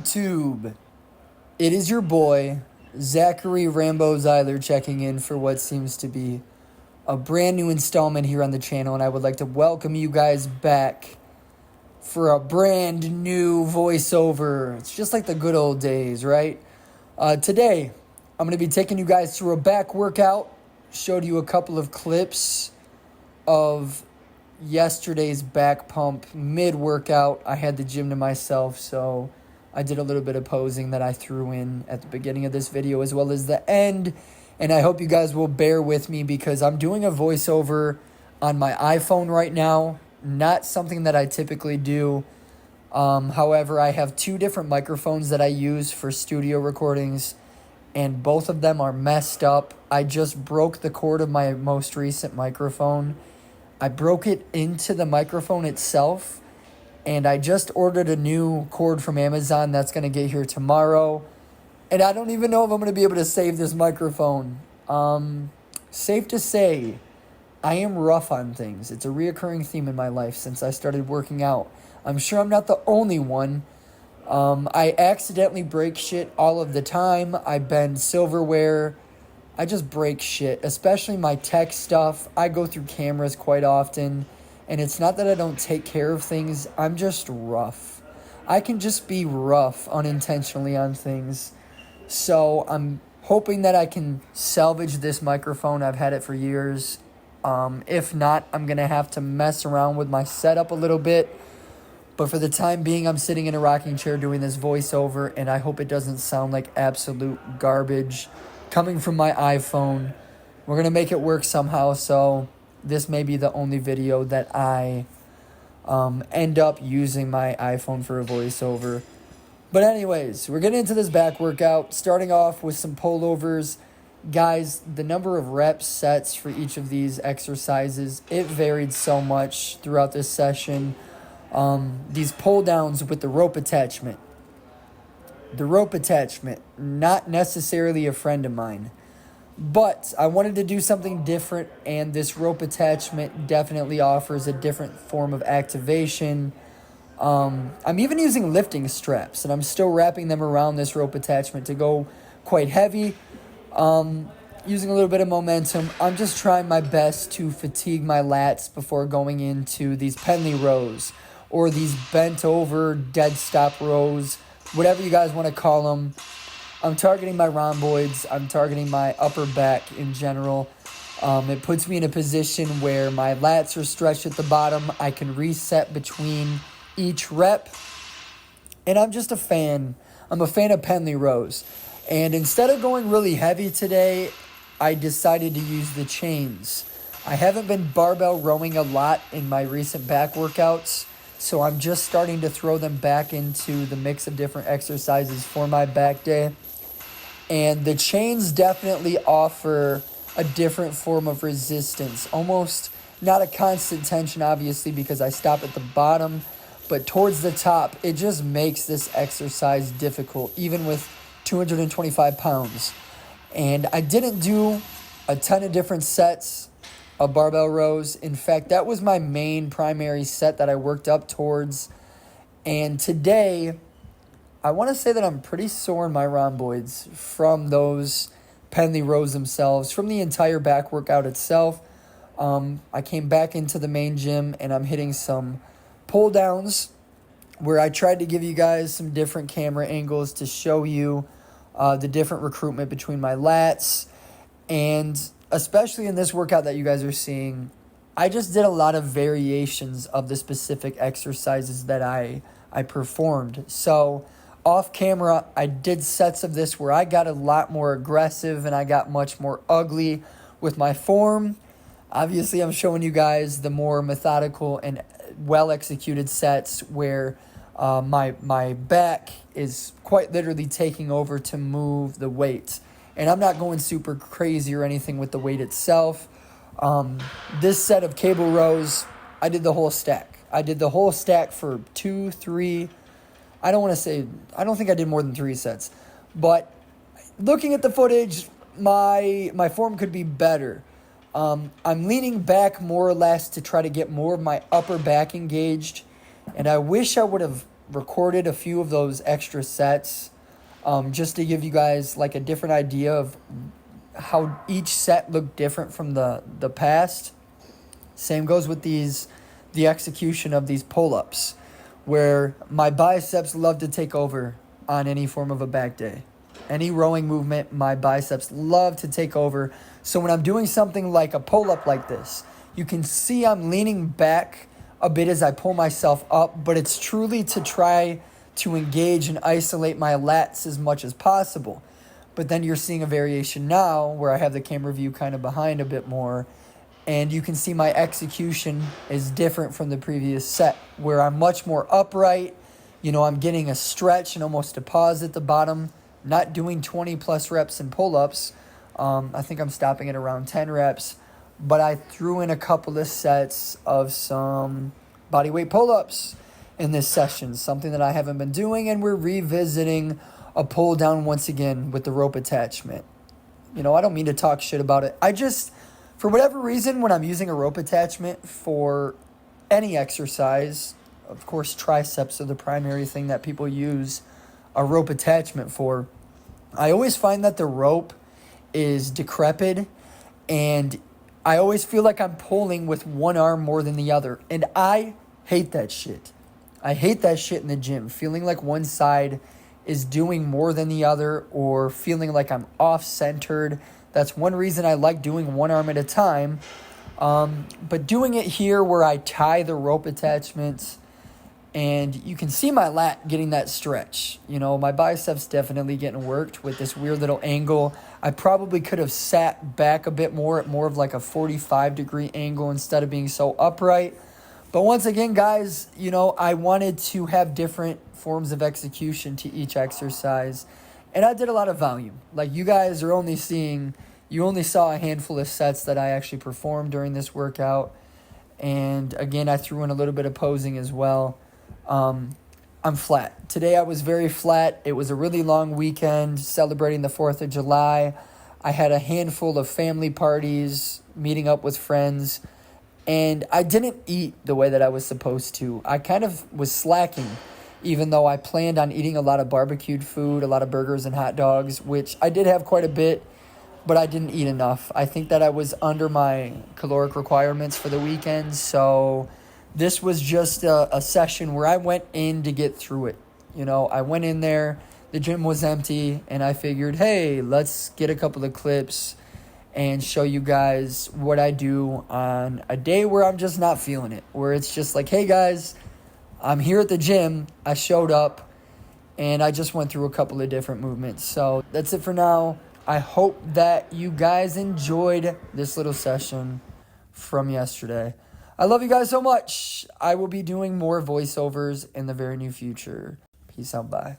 YouTube? It is your boy, Zachary Rambo Zeiler, checking in for what seems to be a brand new installment here on the channel, and I would like to welcome you guys back for a brand new voiceover. It's just like the good old days, right? Today, I'm going to be taking you guys through a back workout. Showed you a couple of clips of yesterday's back pump mid-workout. I had the gym to myself, so I did a little bit of posing that I threw in at the beginning of this video as well as the end. And I hope you guys will bear with me because I'm doing a voiceover on my iPhone right now. Not something that I typically do. However, I have two different microphones that I use for studio recordings, and both of them are messed up. I just broke the cord of my most recent microphone. I broke it into the microphone itself, and I just ordered a new cord from Amazon that's going to get here tomorrow. And I don't even know if I'm going to be able to save this microphone. Safe to say, I am rough on things. It's a reoccurring theme in my life since I started working out. I'm sure I'm not the only one. I accidentally break shit all of the time. I bend silverware. I just break shit, especially my tech stuff. I go through cameras quite often, and it's not that I don't take care of things. I'm just rough. I can just be rough unintentionally on things. So I'm hoping that I can salvage this microphone. I've had it for years. If not, I'm going to have to mess around with my setup a little bit. But for the time being, I'm sitting in a rocking chair doing this voiceover, and I hope it doesn't sound like absolute garbage coming from my iPhone. We're going to make it work somehow, so this may be the only video that I end up using my iPhone for a voiceover. But anyways, we're getting into this back workout, starting off with some pullovers. Guys, the number of reps, sets for each of these exercises, it varied so much throughout this session. These pull downs with the rope attachment. The rope attachment, not necessarily a friend of mine. But I wanted to do something different, and this rope attachment definitely offers a different form of activation. I'm even using lifting straps, and I'm still wrapping them around this rope attachment to go quite heavy. Using a little bit of momentum. I'm just trying my best to fatigue my lats before going into these Penley rows or these bent over dead stop rows, whatever you guys want to call them. I'm targeting my rhomboids. I'm targeting my upper back in general. It puts me in a position where my lats are stretched at the bottom. I can reset between each rep. And I'm just a fan. I'm a fan of Penley rows. And instead of going really heavy today, I decided to use the chains. I haven't been barbell rowing a lot in my recent back workouts, so I'm just starting to throw them back into the mix of different exercises for my back day. And the chains definitely offer a different form of resistance. Almost not a constant tension, obviously, because I stop at the bottom, but towards the top, it just makes this exercise difficult, even with 225 pounds. And I didn't do a ton of different sets of barbell rows. In fact, that was my main primary set that I worked up towards. And today, I want to say that I'm pretty sore in my rhomboids from those Penley rows themselves, from the entire back workout itself. I came back into the main gym, and I'm hitting some pull downs where I tried to give you guys some different camera angles to show you the different recruitment between my lats. And especially in this workout that you guys are seeing, I just did a lot of variations of the specific exercises that I performed. So off camera, I did sets of this where I got a lot more aggressive and I got much more ugly with my form. Obviously, I'm showing you guys the more methodical and well-executed sets where my back is quite literally taking over to move the weight. And I'm not going super crazy or anything with the weight itself. This set of cable rows, I did the whole stack. I did the whole stack for 2, 3. I don't think I did more than 3 sets. But looking at the footage, my form could be better. I'm leaning back more or less to try to get more of my upper back engaged. And I wish I would have recorded a few of those extra sets just to give you guys like a different idea of how each set looked different from the past. Same goes with the execution of these pull-ups, where my biceps love to take over on any form of a back day. Any rowing movement, my biceps love to take over. So when I'm doing something like a pull-up like this, you can see I'm leaning back a bit as I pull myself up, but it's truly to try to engage and isolate my lats as much as possible. But then you're seeing a variation now where I have the camera view kind of behind a bit more, and you can see my execution is different from the previous set where I'm much more upright. I'm getting a stretch and almost a pause at the bottom, not doing 20 plus reps in pull-ups. I think I'm stopping at around 10 reps, but I threw in a couple of sets of some bodyweight pull-ups in this session, something that I haven't been doing, and we're revisiting a pull down once again with the rope attachment. I don't mean to talk shit about it. For whatever reason, when I'm using a rope attachment for any exercise, of course, triceps are the primary thing that people use a rope attachment for. I always find that the rope is decrepit, and I always feel like I'm pulling with one arm more than the other. And I hate that shit. I hate that shit in the gym, feeling like one side is doing more than the other or feeling like I'm off-centered. That's one reason I like doing one arm at a time. But doing it here where I tie the rope attachments and you can see my lat getting that stretch. My biceps definitely getting worked with this weird little angle. I probably could have sat back a bit more at more of like a 45-degree angle instead of being so upright. But once again, guys, I wanted to have different forms of execution to each exercise. And I did a lot of volume. Like you guys are you only saw a handful of sets that I actually performed during this workout. And again, I threw in a little bit of posing as well. I'm flat. Today I was very flat. It was a really long weekend celebrating the 4th of July. I had a handful of family parties, meeting up with friends, and I didn't eat the way that I was supposed to. I kind of was slacking, even though I planned on eating a lot of barbecued food, a lot of burgers and hot dogs, which I did have quite a bit, but I didn't eat enough. I think that I was under my caloric requirements for the weekend, so this was just a session where I went in to get through it. I went in there, the gym was empty, and I figured, hey, let's get a couple of clips and show you guys what I do on a day where I'm just not feeling it, where it's just like, hey guys, I'm here at the gym, I showed up, and I just went through a couple of different movements. So that's it for now. I hope that you guys enjoyed this little session from yesterday. I love you guys so much. I will be doing more voiceovers in the very near future. Peace out, bye.